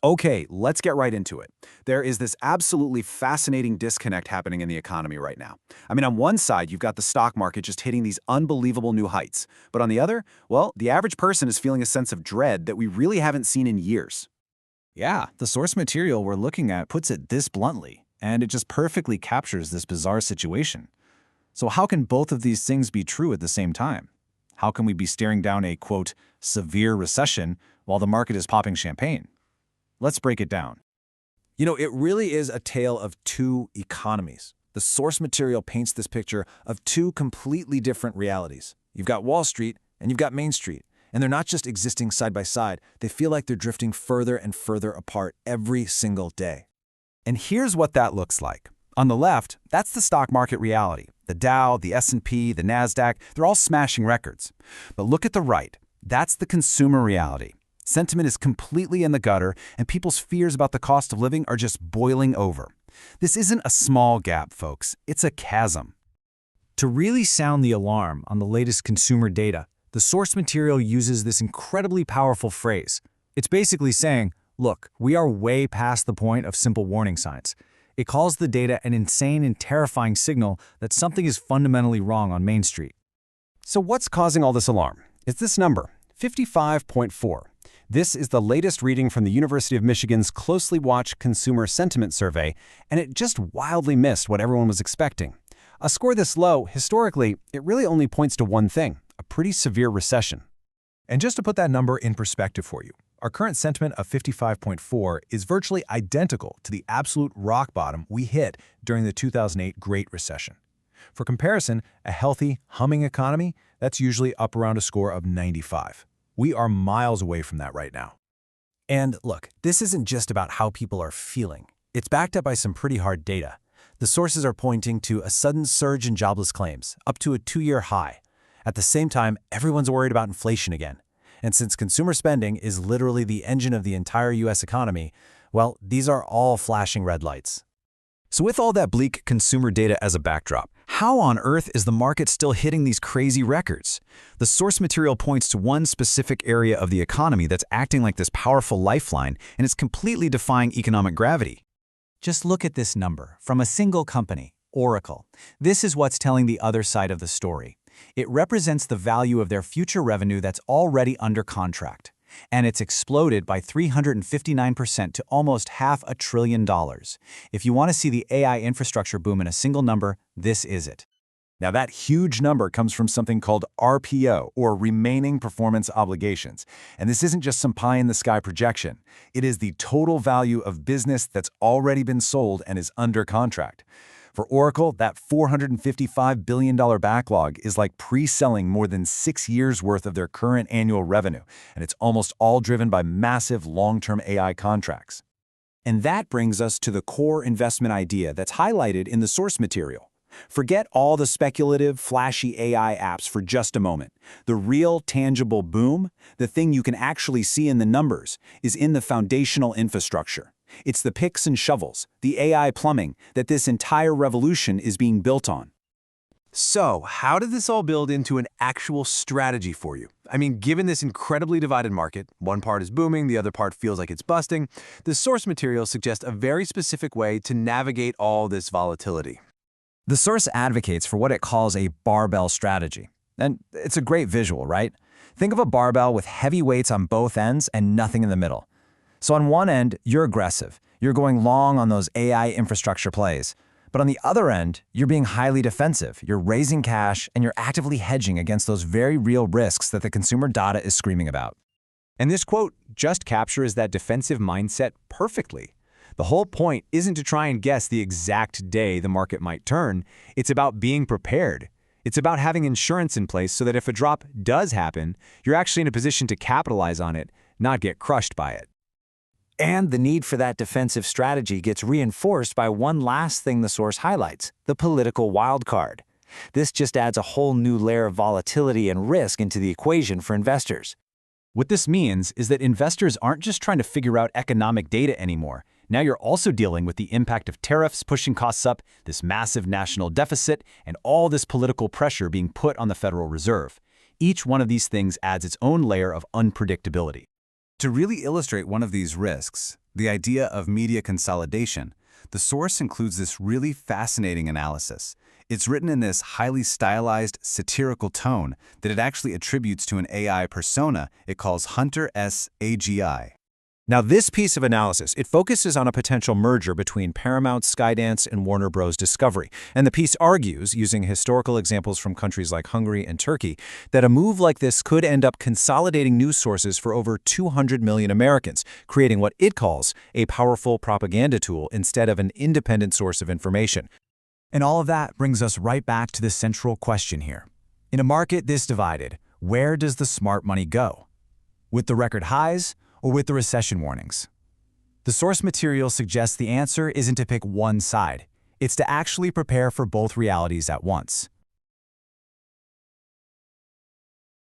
Okay, let's get right into it. There is this absolutely fascinating disconnect happening in the economy right now. I mean, on one side, you've got the stock market just hitting these unbelievable new heights. But on the other, well, the average person is feeling a sense of dread that we really haven't seen in years. Yeah, the source material we're looking at puts it this bluntly, and it just perfectly captures this bizarre situation. So how can both of these things be true at the same time? How can we be staring down a, quote, severe recession while the market is popping champagne? Let's break it down. It really is a tale of two economies. The source material paints this picture of two completely different realities. You've got Wall Street and you've got Main Street. And they're not just existing side by side. They feel like they're drifting further and further apart every single day. And here's what that looks like. On the left, that's the stock market reality. The Dow, the S&P, the NASDAQ, they're all smashing records. But look at the right. That's the consumer reality. Sentiment is completely in the gutter, and people's fears about the cost of living are just boiling over. This isn't a small gap, folks. It's a chasm. To really sound the alarm on the latest consumer data, the source material uses this incredibly powerful phrase. It's basically saying, look, we are way past the point of simple warning signs. It calls the data an insane and terrifying signal that something is fundamentally wrong on Main Street. So what's causing all this alarm? It's this number, 55.4. This is the latest reading from the University of Michigan's closely watched consumer sentiment survey, and it just wildly missed what everyone was expecting. A score this low, historically, it really only points to one thing: a pretty severe recession. And just to put that number in perspective for you, our current sentiment of 55.4 is virtually identical to the absolute rock bottom we hit during the 2008 Great Recession. For comparison, a healthy, humming economy, that's usually up around a score of 95. We are miles away from that right now. And look, this isn't just about how people are feeling. It's backed up by some pretty hard data. The sources are pointing to a sudden surge in jobless claims, up to a 2-year high. At the same time, everyone's worried about inflation again. And since consumer spending is literally the engine of the entire U.S. economy, well, these are all flashing red lights. So with all that bleak consumer data as a backdrop, how on earth is the market still hitting these crazy records? The source material points to one specific area of the economy that's acting like this powerful lifeline, and it's completely defying economic gravity. Just look at this number from a single company, Oracle. This is what's telling the other side of the story. It represents the value of their future revenue that's already under contract. And it's exploded by 359% to almost $500 billion. If you want to see the AI infrastructure boom in a single number, this is it. Now, that huge number comes from something called RPO, or Remaining Performance Obligations. And this isn't just some pie-in-the-sky projection. It is the total value of business that's already been sold and is under contract. For Oracle, that $455 billion backlog is like pre-selling more than 6 years' worth of their current annual revenue, and it's almost all driven by massive long-term AI contracts. And that brings us to the core investment idea that's highlighted in the source material. Forget all the speculative, flashy AI apps for just a moment. The real, tangible boom, the thing you can actually see in the numbers, is in the foundational infrastructure. It's the picks and shovels, the AI plumbing, that this entire revolution is being built on. So, how did this all build into an actual strategy for you? I mean, given this incredibly divided market, one part is booming, the other part feels like it's busting, the source material suggests a very specific way to navigate all this volatility. The source advocates for what it calls a barbell strategy. And it's a great visual, right? Think of a barbell with heavy weights on both ends and nothing in the middle. So on one end, you're aggressive. You're going long on those AI infrastructure plays. But on the other end, you're being highly defensive. You're raising cash, and you're actively hedging against those very real risks that the consumer data is screaming about. And this quote just captures that defensive mindset perfectly. The whole point isn't to try and guess the exact day the market might turn. It's about being prepared. It's about having insurance in place so that if a drop does happen, you're actually in a position to capitalize on it, not get crushed by it. And the need for that defensive strategy gets reinforced by one last thing the source highlights: the political wildcard. This just adds a whole new layer of volatility and risk into the equation for investors. What this means is that investors aren't just trying to figure out economic data anymore. Now you're also dealing with the impact of tariffs pushing costs up, this massive national deficit, and all this political pressure being put on the Federal Reserve. Each one of these things adds its own layer of unpredictability. To really illustrate one of these risks, the idea of media consolidation, the source includes this really fascinating analysis. It's written in this highly stylized, satirical tone that it actually attributes to an AI persona it calls Hunter S. AGI. Now, this piece of analysis, it focuses on a potential merger between Paramount, Skydance, and Warner Bros. Discovery. And the piece argues, using historical examples from countries like Hungary and Turkey, that a move like this could end up consolidating news sources for over 200 million Americans, creating what it calls a powerful propaganda tool instead of an independent source of information. And all of that brings us right back to the central question here. In a market this divided, where does the smart money go? With the record highs, or with the recession warnings? The source material suggests the answer isn't to pick one side. It's to actually prepare for both realities at once.